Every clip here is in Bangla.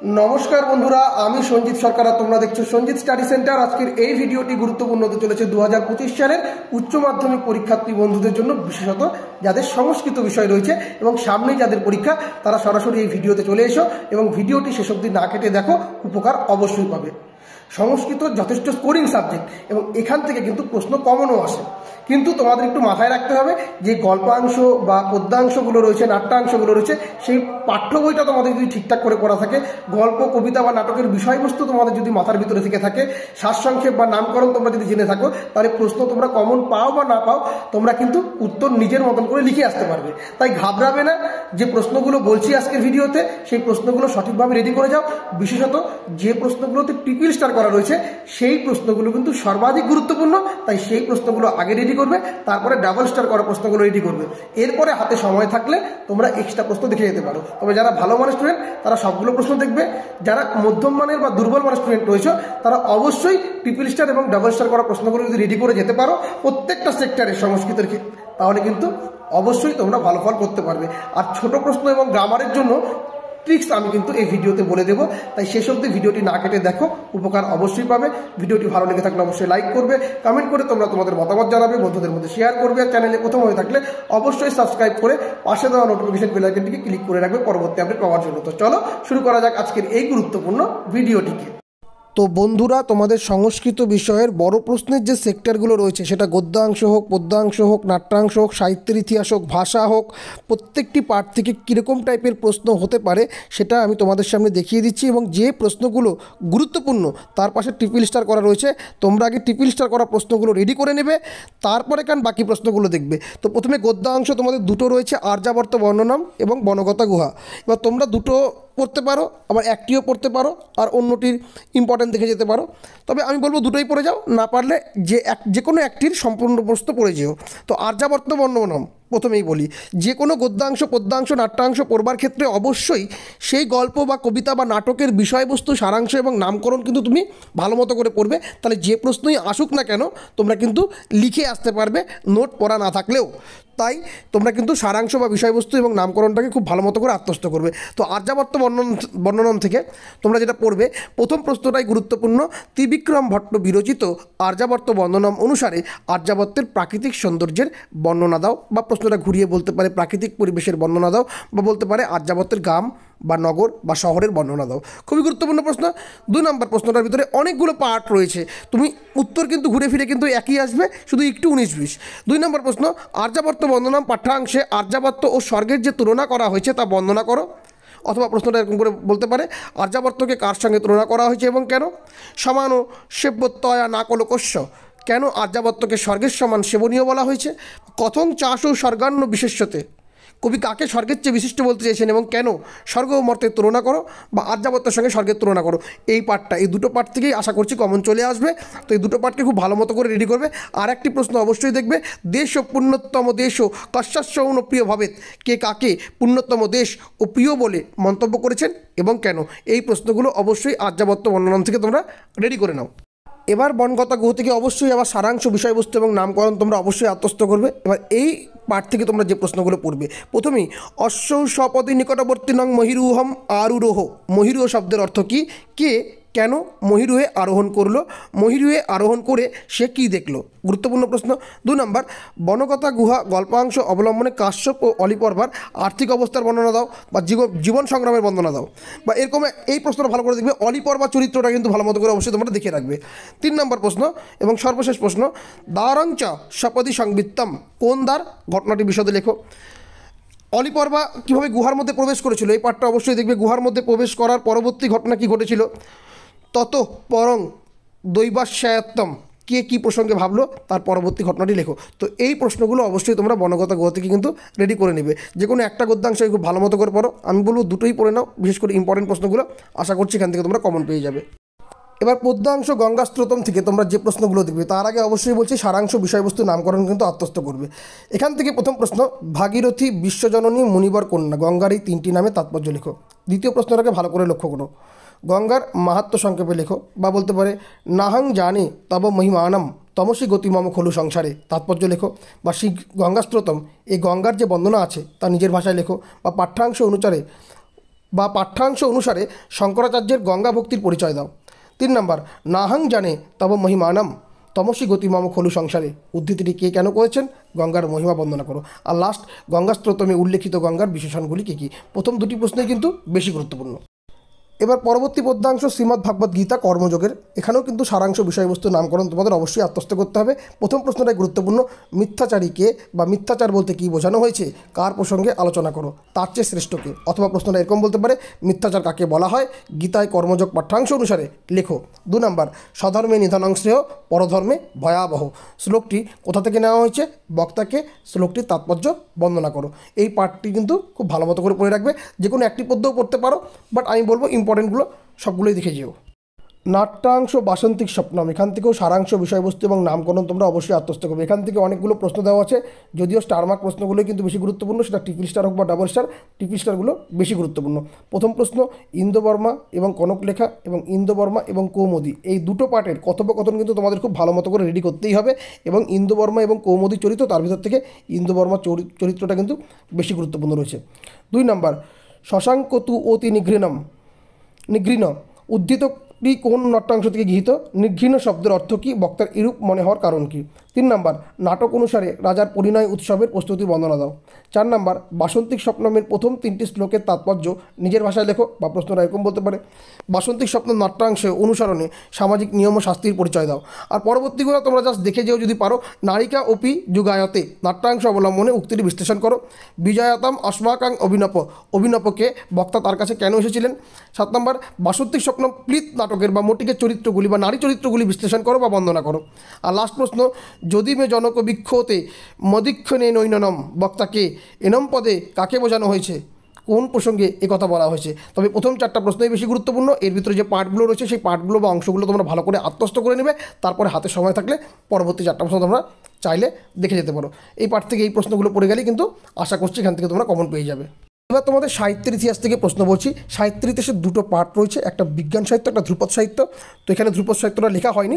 नमस्कार बंधुरा आमी संजीत सरकार और तुम्हारा देखছো संजीत स्टाडी सेंटर। आजकेर এই ভিডিওটি গুরুত্বপূর্ণ হতে চলেছে 2025 সালের উচ্চ মাধ্যমিক পরীক্ষার্থী বন্ধুদের জন্য, বিশেষত যাদের সংস্কৃত বিষয় রয়েছে এবং সামনেই যাদের পরীক্ষা তারা সরাসরি এই ভিডিওতে চলে এসো এবং ভিডিওটি শেষ অবধি না কেটে দেখো, উপকার অবশ্যই পাবে। সংস্কৃত যথেষ্ট স্কোরিং সাবজেক্ট এবং এখান থেকে কিন্তু প্রশ্ন কমনও আসে, কিন্তু তোমাদের একটু মাথায় রাখতে হবে যে গল্পাংশ বা পদ্যাংশগুলো রয়েছে, নাট্যাংশগুলো রয়েছে, সেই পাঠ্য বইটা তোমাদের যদি ঠিকঠাক করে পড়া থাকে, গল্প কবিতা বা নাটকের বিষয়বস্তু তোমাদের যদি মাথার ভিতরে থেকে থাকে, সারসংক্ষেপ বা নামকরণ তোমরা যদি জেনে থাকো, তাহলে প্রশ্ন তোমরা কমন পাও বা না পাও, তোমরা কিন্তু উত্তর নিজের মতন করে লিখে আসতে পারবে। তাই ঘাবড়াবে না, যে প্রশ্নগুলো বলছি আজকের ভিডিওতে সেই প্রশ্নগুলো সঠিকভাবে রেডি করে যাও। বিশেষত যে প্রশ্নগুলোতে ট্রিপল স্টার করা রয়েছে সেই প্রশ্নগুলো কিন্তু সর্বাধিক গুরুত্বপূর্ণ, তাই সেই প্রশ্নগুলো আগে রেডি করবে, তারপরে ডাবল স্টার করা প্রশ্নগুলো রেডি করবে। এরপরে হাতে সময় থাকলে তোমরা এক্সট্রা প্রশ্ন দেখে যেতে পারো। তবে যারা ভালো মানের স্টুডেন্ট তারা সবগুলো প্রশ্ন দেখবে, যারা মধ্যম মানের বা দুর্বল মানের স্টুডেন্ট রয়েছে তারা অবশ্যই ট্রিপল স্টার এবং ডাবল স্টার করা প্রশ্নগুলো যদি রেডি করে যেতে পারো প্রত্যেকটা সেক্টরে সংস্কৃতের, তাহলে কিন্তু অবশ্যই তোমরা ভালো ফল করতে পারবে। আর ছোট প্রশ্ন এবং গ্রামারের জন্য ট্রিক্স আমি কিন্তু এই ভিডিওতে বলে দেবো, তাই শেষ অবধি ভিডিওটি না কেটে দেখো, উপকার অবশ্যই পাবে। ভিডিওটি ভালো লেগে থাকলে অবশ্যই লাইক করবে, কমেন্ট করে তোমরা তোমাদের মতামত জানাবে, বন্ধুদের মধ্যে শেয়ার করবে। আর চ্যানেলে প্রথম হয়ে থাকলে অবশ্যই সাবস্ক্রাইব করে পাশে দেওয়া নোটিফিকেশন বেল আইকনটিকে ক্লিক করে রাখবে পরবর্তী আপডেট পাওয়ার জন্য। তো চলো শুরু করা যাক আজকের এই গুরুত্বপূর্ণ ভিডিওটিকে। তো বন্ধুরা, তোমাদের সংস্কৃত বিষয়ের বড় প্রশ্নের যে সেক্টরগুলো রয়েছে, সেটা গদ্যাংশ হোক, পদ্যাংশ হোক, নাট্যাংশ হোক, সাহিত্যের ইতিহাস হোক, ভাষা হোক, প্রত্যেকটি পার্ট থেকে কীরকম টাইপের প্রশ্ন হতে পারে সেটা আমি তোমাদের সামনে দেখিয়ে দিচ্ছি। এবং যে প্রশ্নগুলো গুরুত্বপূর্ণ তার পাশে ট্রিপল স্টার করা রয়েছে, তোমরা আগে ট্রিপল স্টার করা প্রশ্নগুলো রেডি করে নেবে, তারপরে কারণ বাকি প্রশ্নগুলো দেখবে। তো প্রথমে গদ্যাংশ তোমাদের দুটো রয়েছে, আর্যাবর্ত বর্ণনাম এবং বনগতা গুহা। এবার তোমরা দুটো পড়তে পারো, আবার একটিও পড়তে পারো, আর অন্যটির ইম্পর্টেন্ট দেখে যেতে পারো। তবে আমি বলবো দুটোই পড়ে যাও, না পারলে যে কোনো একটির সম্পূর্ণ প্রশ্ন পড়ে যেও। তো আর্যাবর্ত বর্ণনাম প্রথমেই বলি, যে কোনো গদ্যাংশ, পদ্যাংশ, নাট্যাংশ পড়বার ক্ষেত্রে অবশ্যই সেই গল্প বা কবিতা বা নাটকের বিষয়বস্তু, সারাংশ এবং নামকরণ কিন্তু তুমি ভালো মতো করে পড়বে। তাহলে যে প্রশ্নই আসুক না কেন তোমরা কিন্তু লিখে আসতে পারবে, নোট পড়া না থাকলেও। তাই তোমরা কিন্তু সারাংশ বা বিষয়বস্তু এবং নামকরণটাকে খুব ভালো মতো করে আত্মস্থ করবে। তো আর্যাবর্ত বর্ণনম থেকে তোমরা যেটা পড়বে, প্রথম প্রশ্নটাই গুরুত্বপূর্ণ। ত্রিবিক্রম ভট্ট বিরচিত আর্যাবর্ত বর্ণনম অনুসারে আর্যাবর্তের প্রাকৃতিক সৌন্দর্যের বর্ণনা দাও, বা প্রশ্নটা ঘুরিয়ে বলতে পারে প্রাকৃতিক পরিবেশের বর্ণনা দাও, বা বলতে পারে আর্যাবর্তের গ্রাম বা নগর বা শহরের বর্ণনা দাও। খুবই গুরুত্বপূর্ণ প্রশ্ন। 2 নম্বর প্রশ্নটার ভিতরে অনেকগুলো পার্ট রয়েছে, তুমি উত্তর কিন্তু ঘুরে ফিরে কিন্তু একই আসবে, শুধু একটু 19-20। 2 নম্বর প্রশ্ন, আর্যাবর্ত বর্ণনাম পাঠ্যাংশে আর্যাবর্ত ও স্বর্গের যে তুলনা করা হয়েছে তা বর্ণনা করো। অথবা প্রশ্নটা এরকম করে বলতে পারে, আর্যাবর্তকে কার সঙ্গে তুলনা করা হয়েছে এবং কেন? সমান সেব্যত্বয়া না কলকস্য, কেন আর্যাবর্তকে স্বর্গের সমান সেবনীয় বলা হয়েছে? কথং চাষ ও স্বর্গান্ন বিশেষ্যতে, কবি কাকে স্বর্গের চেয়ে বিশিষ্ট বলতে চেয়েছেন এবং কেন? স্বর্গ ও মর্তের তুলনা করো, বা আর্যাবর্তের সঙ্গে স্বর্গের তুলনা করো। এই পার্টটা, এই দুটো পার্ট থেকেই আশা করছি কমন চলে আসবে। তো এই দুটো পার্টকে খুব ভালো মতো করে রেডি করবে। আর একটি প্রশ্ন অবশ্যই দেখবে, দেশ ও পুণ্যতম দেশ ও কশ্যাস্য প্রিয় ভাবেত, কে কাকে পুণ্যতম দেশ ও প্রিয় বলে মন্তব্য করেছেন এবং কেন? এই প্রশ্নগুলো অবশ্যই আর্যাবর্ত বর্ণনাম থেকে তোমরা রেডি করে নাও। এবার বনগতা গুহ থেকে অবশ্যই আবার সারাংশ, বিষয়বস্তু এবং নামকরণ তোমরা অবশ্যই আত্মস্থ করবে। এবার এই পাঠ থেকে তোমরা যে প্রশ্নগুলো পড়বে, প্রথমেই অশ্বৌ স্বপদী নিকটবর্তী নং মহিরুহম আরুরোহ। মহিরুহ শব্দের অর্থ কী? কে কেন মহিরুহে আরোহণ করলো? মহিরুহে আরোহণ করে সে কী দেখলো? গুরুত্বপূর্ণ প্রশ্ন। 2 নম্বর, বনগতা গুহা গল্পাংশ অবলম্বনে কাশ্যপ ও অলিপর্বার আর্থিক অবস্থার বর্ণনা দাও, বা জীবন সংগ্রামের বর্ণনা দাও। বা এরকম এই প্রশ্নটা ভালো করে দেখবে, অলিপর্বা চরিত্রটা কিন্তু ভালো মতো করে অবশ্যই তোমরা দেখে রাখবে। 3 নম্বর প্রশ্ন এবং সর্বশেষ প্রশ্ন, দ্বারঞ্চ সপদী সংবৃত্তম, কোন দ্বার? ঘটনাটি বিশদে লেখো। অলিপর্বা কীভাবে গুহার মধ্যে প্রবেশ করেছিল, এই পাঠটা অবশ্যই দেখবে। গুহার মধ্যে প্রবেশ করার পরবর্তী ঘটনা কী ঘটেছিল? তত পরং দৈবাস্যায়ত্তম, কে কী প্রসঙ্গে ভাবলো তার পরবর্তী ঘটনাটি লেখো। তো এই প্রশ্নগুলো অবশ্যই তোমরা বনগতা গুহা থেকে কিন্তু রেডি করে নেবে। যে কোনো একটা গদ্যাংশ খুব ভালো মতো করে পড়ো, আমি বলবো দুটোই পড়ে নাও, বিশেষ করে ইম্পর্টেন্ট প্রশ্নগুলো আশা করছি এখান থেকে তোমরা কমন পেয়ে যাবে। এবার পদ্যাংশ গঙ্গাস্ত্রোতম থেকে তোমরা যে প্রশ্নগুলো দেখবে, তার আগে অবশ্যই বলছি সারাংশ, বিষয়বস্তু, নামকরণ কিন্তু আত্মস্থ করবে। এখান থেকে প্রথম প্রশ্ন, ভাগীরথী বিশ্বজননী মুনিবর কন্যা, গঙ্গার এই 3টি নামে তাৎপর্য লেখো। দ্বিতীয় প্রশ্নটাকে ভালো করে লক্ষ্য করো, গঙ্গার মাহাত্ম্য সংক্ষেপে লেখো। বা বলতে পারে, নাহং জানে তব মহিমানম তমসী গতিমম খলু সংসারে, তাৎপর্য লেখো। বা শ্রী গঙ্গাস্ত্রোতম, এই গঙ্গার যে বন্দনা আছে তা নিজের ভাষায় লেখো। বা পাঠ্যাংশ অনুসারে বা পাঠ্যাংশ অনুসারে শঙ্করাচার্যের গঙ্গা ভক্তির পরিচয় দাও। 3 নম্বর, নাহং জানে তব মহিমানম তমসী গতি মম খলু সংসারে, উদ্ধৃতিটি কে কেন করেছেন? গঙ্গার মহিমা বন্দনা করো। আর লাস্ট, গঙ্গা স্তোত্রমে উল্লেখিত গঙ্গার বিশেষণগুলি কী কী? প্রথম দুটি প্রশ্নই কিন্তু বেশি গুরুত্বপূর্ণ। এবার পরবর্তী পদ্যাংশ শ্রীমদ্ ভাগবত গীতা কর্মযোগের, এখানেও কিন্তু সারাংশ বিষয়বস্তু নামকরণ তোমাদের অবশ্যই আত্মস্থ করতে হবে। প্রথম প্রশ্নটাই গুরুত্বপূর্ণ, মিথ্যাচারীকে বা মিথ্যাচার বলতে কী বোঝানো হয়েছে, কার প্রসঙ্গে আলোচনা করো, তার চেয়ে শ্রেষ্ঠকে। অথবা প্রশ্নটা এরকম বলতে পারে, মিথ্যাচার কাকে বলা হয়, গীতায় কর্মযোগ পাঠ্যাংশ অনুসারে লেখো। 2 নম্বর, স্বধর্মে নিধনং শ্রেয় পরধর্মে ভয়াবহ, শ্লোকটি কোথা থেকে নেওয়া হয়েছে, বক্তাকে শ্লোকটির তাৎপর্য বর্ণনা করো। এই পাঠটি কিন্তু খুব ভালো মতো করে পড়ে রাখবে, যে কোনো একটি পদ্যও পড়তে পারো, বাট আমি বলবো ইম্পর্টেন্টগুলো সবগুলোই দেখে যেও। নাট্যাংশ বাসন্তিক স্বপ্নম, এখান থেকেও সারাংশ বিষয়বস্তু এবং নামকরণ তোমরা অবশ্যই আত্মস্থ করবে। এখান থেকে অনেকগুলো প্রশ্ন দেওয়া আছে, যদিও স্টার মার্ক প্রশ্নগুলোই কিন্তু বেশি গুরুত্বপূর্ণ, সেটা ট্রিপল স্টার হোক বা ডাবল স্টার, ট্রিপল স্টারগুলো বেশি গুরুত্বপূর্ণ। প্রথম প্রশ্ন, ইন্দোবর্মা এবং কনকলেখা এবং ইন্দোবর্মা এবং কৌমুদী, এই দুটো পার্টের কথোপকথন কিন্তু তোমাদের খুব ভালো মতো করে রেডি করতেই হবে। এবং ইন্দোবর্মা এবং কৌমুদী চরিত্র, তার ভিতর থেকে ইন্দোবর্মা চরিত্রটা কিন্তু বেশি গুরুত্বপূর্ণ রয়েছে। 2 নম্বর, শশাঙ্ক তু অতি নিঘৃণ, উদ্ধৃতটি কোন নাট্যাংশ থেকে গৃহীত, নিঘৃণ শব্দের অর্থ কী, বক্তার এরূপ মনে হওয়ার কারণ কী। 3 নম্বর, নাটক অনুসারে রাজার পরিণয় উৎসবের প্রস্তুতি বর্ণনা দাও। 4 নম্বর, বাসন্তিক স্বপ্নমের প্রথম 3টি শ্লোকের তাৎপর্য নিজের ভাষায় লেখো, বা প্রশ্নটা এরকম বলতে পারে, বাসন্তিক স্বপ্ন নাট্যাংশে অনুসরণে সামাজিক নিয়ম ও শাস্তির পরিচয় দাও। আর পরবর্তীগুলো তোমরা জাস্ট দেখে যেও যদি পারো। নারিকা অপি যুগায়তে, নাট্যাংশ অবলম্বনে উক্তিটি বিশ্লেষণ করো। বিজয়াতাম অস্মাকাং অভিনবকে, বক্তা তার কাছে কেন এসেছিলেন। 7 নম্বর, বাসন্তিক স্বপ্ন প্লীত নাটকের বা মোটিকের চরিত্রগুলি বা নারী চরিত্রগুলি বিশ্লেষণ করো বা বর্ণনা করো। আর লাস্ট প্রশ্ন, যদি মে জনক বিক্ষতে মদিক্ষণে নৈননম, বক্তাকে এনম পদে কাকে বোঝানো হয়েছে, কোন প্রসঙ্গে কথা বলা হয়েছে। তবে প্রথম 4টা প্রশ্নই বেশি গুরুত্বপূর্ণ, এর ভিতরে যে পার্টগুলো রয়েছে সেই পার্টগুলো বা অংশগুলো তোমরা ভালো করে আত্মস্থ করে নেবে, তারপরে হাতে সময় থাকলে পরবর্তী 4টা প্রশ্ন তোমরা চাইলে দেখে যেতে পারো। এই পার্ট থেকে এই প্রশ্নগুলো পড়ে গেলেই কিন্তু আশা করছি এখান থেকে তোমরা কমন পেয়ে যাবে। এবার তোমাদের সাহিত্যের ইতিহাস থেকে প্রশ্ন বলছি। সাহিত্যের ইতিহাসের 2টো পার্ট রয়েছে, একটা বিজ্ঞান সাহিত্য, একটা ধ্রুপদ সাহিত্য। তো এখানে ধ্রুপদ সাহিত্যটা লেখা হয়নি,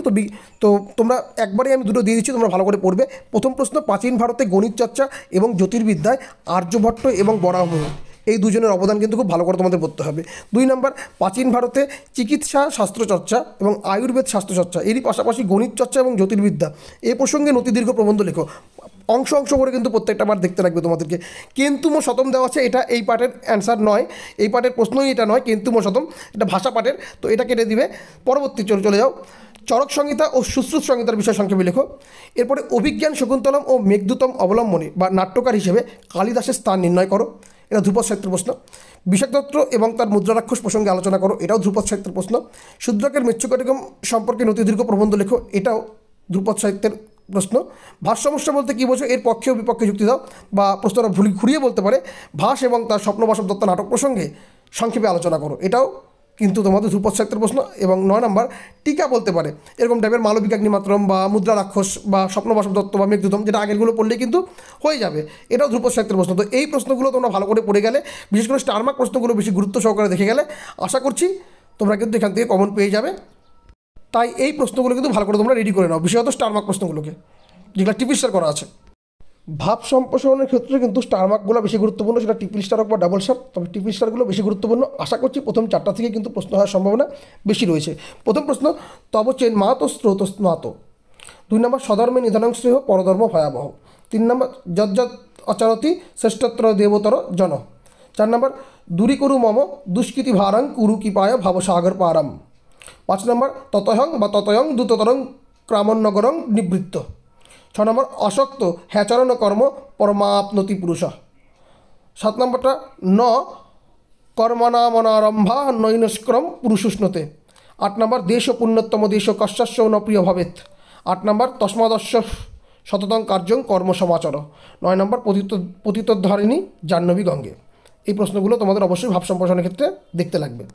তো তোমরা একবারেই আমি 2টো দিয়ে দিচ্ছি, তোমরা ভালো করে পড়বে। প্রথম প্রশ্ন, প্রাচীন ভারতে গণিত চর্চা এবং জ্যোতির্বিদ্যায় আর্যভট্ট এবং বরাহমিহির, এই দুজনের অবদান কিন্তু খুব ভালো করে তোমাদের পড়তে হবে। 2 নম্বর, প্রাচীন ভারতে চিকিৎসা শাস্ত্রচর্চা এবং আয়ুর্বেদ শাস্ত্রচর্চা, এরই পাশাপাশি গণিত চর্চা এবং জ্যোতির্বিদ্যা, এই প্রসঙ্গে নতিদীর্ঘ প্রবন্ধ লেখো। অংশ করে কিন্তু প্রত্যেকটা পার্ট দেখতে রাখবে তোমাদেরকে। কেন্তুম শতম দেওয়া আছে, এটা এই পার্টের অ্যান্সার নয়, এই পার্টের প্রশ্নই এটা নয়, কেন্তুম শতম এটা ভাষা পাঠের, তো এটা কেটে দিবে। পরবর্তী চলে যাও, চরক সংহিতা ও সুশ্রুত সংহিতার বিষয় সংক্ষেপে লেখো। এরপরে অভিজ্ঞান শকুন্তলম ও মেঘদূতম অবলম্বনে বা নাট্যকার হিসেবে কালিদাসের স্থান নির্ণয় করো, এটা ধ্রুপদ সাহিত্যের প্রশ্ন। বিশাখদত্ত এবং তার মুদ্রারাক্ষস প্রসঙ্গে আলোচনা করো, এটাও ধ্রুপদ সাহিত্যের প্রশ্ন। শূদ্রকের মৃচ্ছকটিকম সম্পর্কে নতিদীর্ঘ প্রবন্ধ লেখো, এটাও ধ্রুপদ সাহিত্যের প্রশ্ন। ভাষ সমস্যা বলতে কী বোঝো, এর পক্ষে ও বিপক্ষে যুক্তি দাও, বা প্রশ্নটা ঘুরিয়ে বলতে পারে, ভাষ এবং তার স্বপ্নবাসব দত্ত নাটক প্রসঙ্গে সংক্ষেপে আলোচনা করো, এটাও কিন্তু তোমাদের ধ্রুপদ সাহিত্যের প্রশ্ন। এবং 9 নম্বর, টিকা বলতে পারে, এরকম টাইপের মালবিকাগ্নিমাত্রম বা মুদ্রা রাক্ষস বা স্বপ্নবাসব দত্ত বা মেঘদূতম, যেটা আগেরগুলো পড়লেই কিন্তু হয়ে যাবে, এটাও ধ্রুপদ সাহিত্যের প্রশ্ন। তো এই প্রশ্নগুলো তোমরা ভালো করে পড়ে গেলে, বিশেষ করে স্টার মার্ক প্রশ্নগুলো বেশি গুরুত্ব সহকারে দেখে গেলে, আশা করছি তোমরা কিন্তু এখান থেকে কমন পেয়ে যাবে। তাই এই প্রশ্নগুলো কিন্তু ভালো করে তোমরা রেডি করে নাও, বিশেষত স্টার মার্ক প্রশ্নগুলোকে, যেগুলো ট্রিপল স্টার করা আছে। ভাব সম্প্রসারণের ক্ষেত্রে কিন্তু স্টার মার্কগুলো বেশি গুরুত্বপূর্ণ, সেটা ট্রিপল স্টার হোক বা ডাবল স্টার, তবে ট্রিপল স্টারগুলো বেশি গুরুত্বপূর্ণ। আশা করছি প্রথম 4টা থেকে কিন্তু প্রশ্ন হওয়ার সম্ভাবনা বেশি রয়েছে। প্রথম প্রশ্ন, তব চেন মাত স্রোত স্নাত। 2 নম্বর, স্বধর্মে নিধনং শ্রেয় পরধর্ম ভয়াবহ। 3 নম্বর, যজ্জত আচরতি শ্রেষ্ঠত্র দেবতর জন। 4 নম্বর, দূরী করু মম দুষ্কৃতি ভারং কুরু কৃপায় ভাবসাগর পারম। 5 নম্বর, ততয়ং বা ততয়ং দ্রুততরং ক্রামন্নগরং নিবৃত্ত। 6 নম্বর, অশক্ত হ্যাচরণ কর্ম পরমাপ্নতি পুরুষ। 7 নম্বরটা, ন কর্মণামনারম্ভা নৈনস্ক্রম পুরুষুষ্ণতে। 8 নম্বর, দেশ পুণ্যতম দেশ কশ্যাস্য ন প্রিয় ভবেত। 8 নম্বর, তস্মাদস্য শততং কার্যং কর্ম সমাচর। 9 নম্বর, পতিতোদ্ধারিণী জাহ্নবী গঙ্গে। এই প্রশ্নগুলো তোমাদের অবশ্যই ভাব সম্প্রসারণের ক্ষেত্রে দেখতে লাগবে।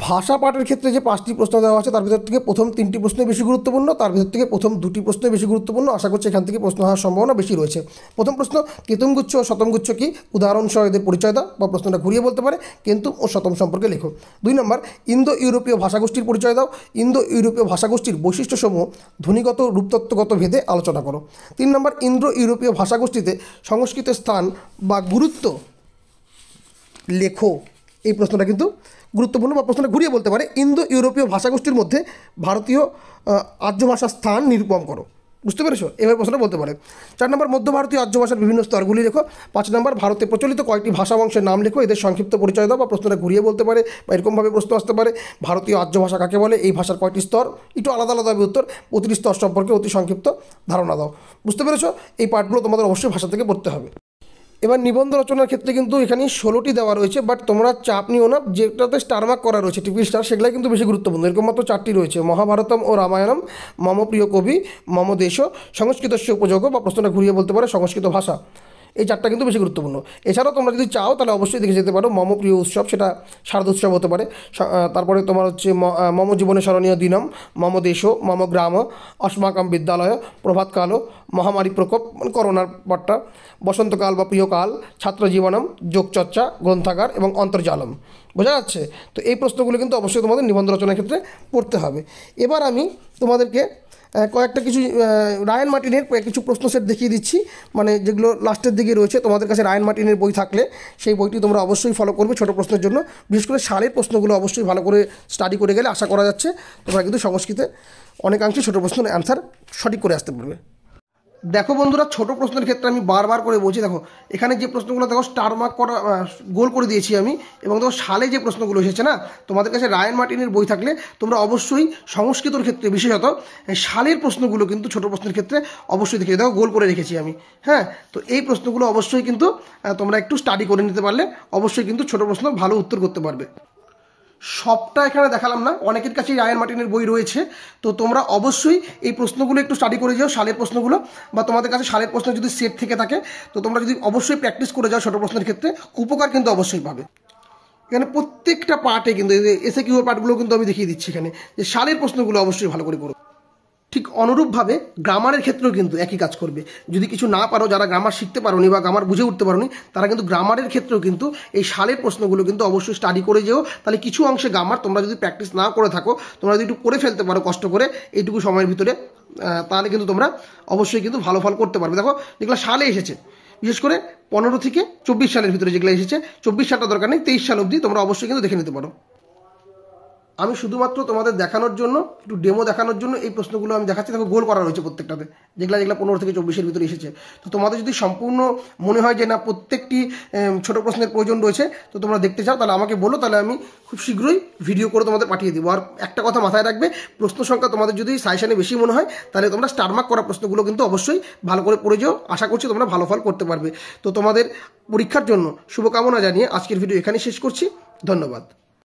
ভাষা পাঠের ক্ষেত্রে যে 5টি প্রশ্ন দেওয়া আছে, তার ভিতর থেকে প্রথম 3টি প্রশ্নই বেশি গুরুত্বপূর্ণ, তার ভিতর থেকে প্রথম 2টি প্রশ্নই বেশি গুরুত্বপূর্ণ। আশা করছি এখান থেকে প্রশ্ন হওয়ার সম্ভাবনা বেশি রয়েছে। প্রথম প্রশ্ন, কেতুমগুচ্ছ ও শতমগুচ্ছ কি, উদাহরণসহ এদের পরিচয় দাও, বা প্রশ্নটা ঘুরিয়ে বলতে পারে কেন্তুম ও শতম সম্পর্কে লেখো। 2 নম্বর, ইন্দো ইউরোপীয় ভাষাগোষ্ঠীর পরিচয় দাও, ইন্দো ইউরোপীয় ভাষাগোষ্ঠীর বৈশিষ্ট্যসমূহ ধ্বনিগত রূপতত্ত্বগত ভেদে আলোচনা করো। 3 নম্বর, ইন্দো ইউরোপীয় ভাষাগোষ্ঠীতে সংস্কৃতের স্থান বা গুরুত্ব লেখো, এই প্রশ্নটা কিন্তু গুরুত্বপূর্ণ, বা প্রশ্নটা ঘুরিয়ে বলতে পারে ইন্দো ইউরোপীয় ভাষাগোষ্ঠীর মধ্যে ভারতীয় আর্য ভাষার স্থান নিরূপণ করো। বুঝতে পেরেছো? এবার প্রশ্নটা বলতে পারে। 4 নম্বর, মধ্য ভারতীয় আর্য ভাষার বিভিন্ন স্তরগুলি লেখো। 5 নম্বর, ভারতে প্রচলিত কয়েকটি ভাষা বংশের নাম লেখো, এদের সংক্ষিপ্ত পরিচয় দাও। বা প্রশ্নটা ঘুরিয়ে বলতে পারে, বা এরকমভাবে প্রশ্ন আসতে পারে, ভারতীয় আর্য ভাষা কাকে বলে, এই ভাষার কয়টি স্তর, একটু আলাদা আলাদাভাবে উত্তর, প্রতিটি স্তর সম্পর্কে অতি সংক্ষিপ্ত ধারণা দাও। বুঝতে পেরেছো? এই পার্টগুলো তোমাদের অবশ্যই ভাষা থেকে পড়তে হবে। এবার নিবন্ধ রচনার ক্ষেত্রে কিন্তু এখানে 16টি দেওয়া রয়েছে, বাট তোমরা চাপ নিও না, যেটাতে স্টার মার্ক করা রয়েছে টিপি স্টার, সেগুলাই কিন্তু বেশি গুরুত্বপূর্ণ। এরকম মাত্র 4টি রয়েছে, মহাভারতম ও রামায়ণম, মম প্রিয় কবি, মম দেশ, সংস্কৃতস্য উপযোগ, বা প্রশ্নটা ঘুরিয়ে বলতে পারে সংস্কৃত ভাষা। এই 4টা কিন্তু বেশি গুরুত্বপূর্ণ। এছাড়াও তোমরা যদি চাও তাহলে অবশ্যই দেখে যেতে পারো মম প্রিয় উৎসব, সেটা শারদ উৎসব হতে পারে। তারপরে তোমার হচ্ছে মম জীবনে স্মরণীয় দিনম, মম দেশ, মম গ্রাম, অস্মাকম বিদ্যালয়, প্রভাতকাল, মহামারী প্রকোপ মানে করোনার পাট্টা, বসন্তকাল বা প্রিয়কাল, ছাত্র জীবনম, যোগচর্চা, গ্রন্থাগার এবং অন্তর্জালম। বোঝা যাচ্ছে? তো এই প্রশ্নগুলো কিন্তু অবশ্যই তোমাদের নিবন্ধ রচনার ক্ষেত্রে পড়তে হবে। এবার আমি তোমাদেরকে কয়েকটা কিছু রায়ান মার্টিনের কিছু প্রশ্ন সেট দেখিয়ে দিচ্ছি, মানে যেগুলো লাস্টের দিকে রয়েছে। তোমাদের কাছে রায়ান মার্টিনের বই থাকলে সেই বইটি তোমরা অবশ্যই ফলো করবে ছোটো প্রশ্নের জন্য। বিশেষ করে সালের প্রশ্নগুলো অবশ্যই ভালো করে স্টাডি করে গেলে আশা করা যাচ্ছে তোমরা কিন্তু সংস্কৃতে অনেকাংশে ছোটো প্রশ্নের অ্যান্সার সঠিক করে আসতে পারবে। দেখো বন্ধুরা, ছোট প্রশ্নের ক্ষেত্রে আমি বারবার করে বলছি, দেখো এখানে যে প্রশ্নগুলো দেখো স্টার মার্ক করা গোল করে দিয়েছি আমি, এবং দেখো সালে যে প্রশ্নগুলো এসেছে না, তোমাদের কাছে রায়ান মার্টিনের বই থাকলে তোমরা অবশ্যই সংস্কৃতর ক্ষেত্রে বিশেষত সালের প্রশ্নগুলো কিন্তু ছোট প্রশ্নের ক্ষেত্রে অবশ্যই দেখে দেখো গোল করে রেখেছি আমি। হ্যাঁ, তো এই প্রশ্নগুলো অবশ্যই কিন্তু তোমরা একটু স্টাডি করে নিতে পারলে অবশ্যই কিন্তু ছোট প্রশ্ন ভালো উত্তর করতে পারবে। সবটা এখানে দেখালাম না, অনেকের কাছেই রায়ান মার্টিনের বই রয়েছে, তো তোমরা অবশ্যই এই প্রশ্নগুলো একটু স্টাডি করে যাও, সালের প্রশ্নগুলো, বা তোমাদের কাছে সালের প্রশ্ন যদি সেট থেকে থাকে তো তোমরা যদি অবশ্যই প্র্যাকটিস করে যাও ছোট প্রশ্নের ক্ষেত্রে, উপকার কিন্তু অবশ্যই পাবে। এখানে প্রত্যেকটা পার্টে কিন্তু এসে কিউ পার্টগুলো কিন্তু আমি দেখিয়ে দিচ্ছি এখানে, যে সালের প্রশ্নগুলো অবশ্যই ভালো করে করো। ঠিক অনুরূপভাবে গ্রামারের ক্ষেত্রেও কিন্তু একই কাজ করবে। যদি কিছু না পারো, যারা গ্রামার শিখতে পারোনি বা গ্রামার বুঝে উঠতে পারোনি, তারা কিন্তু গ্রামারের ক্ষেত্রেও কিন্তু এই সালের প্রশ্নগুলো কিন্তু অবশ্যই স্টাডি করে যেও। তাহলে কিছু অংশে গ্রামার তোমরা যদি প্র্যাকটিস না করে থাকো, তোমরা যদি একটু করে ফেলতে পারো কষ্ট করে এইটুকু সময়ের ভিতরে, তাহলে কিন্তু তোমরা অবশ্যই কিন্তু ভালো ফল করতে পারবে। দেখো যেগুলো সালে এসেছে, বিশেষ করে 15 থেকে 24 সালের ভিতরে যেগুলো এসেছে, 24 সালটা দরকার নেই, 23 সাল অবধি তোমরা অবশ্যই কিন্তু দেখে নিতে পারো। আমি শুধুমাত্র তোমাদের দেখানোর জন্য, একটু ডেমো দেখানোর জন্য এই প্রশ্নগুলো আমি দেখাচ্ছি। দেখো গোল করা রয়েছে প্রত্যেকটাতে, যেগুলো 15 থেকে 24-এর ভিতরে এসেছে। তো তোমাদের যদি সম্পূর্ণ মনে হয় যে না প্রত্যেকটি ছোট প্রশ্নের প্রয়োজন রয়েছে, তো তোমরা দেখতে চাও, তাহলে আমাকে বলো, তাহলে আমি খুব শীঘ্রই ভিডিও করে তোমাদের পাঠিয়ে দেবো। আর একটা কথা মাথায় রাখবে, প্রশ্ন সংখ্যা তোমাদের যদি সাজেশনে বেশি মনে হয়, তাহলে তোমরা স্টার মার্ক করা প্রশ্নগুলো কিন্তু অবশ্যই ভালো করে পড়ে যাও। আশা করছি তোমরা ভালো ফল করতে পারবে। তো তোমাদের পরীক্ষার জন্য শুভকামনা জানিয়ে আজকের ভিডিও এখানেই শেষ করছি। ধন্যবাদ।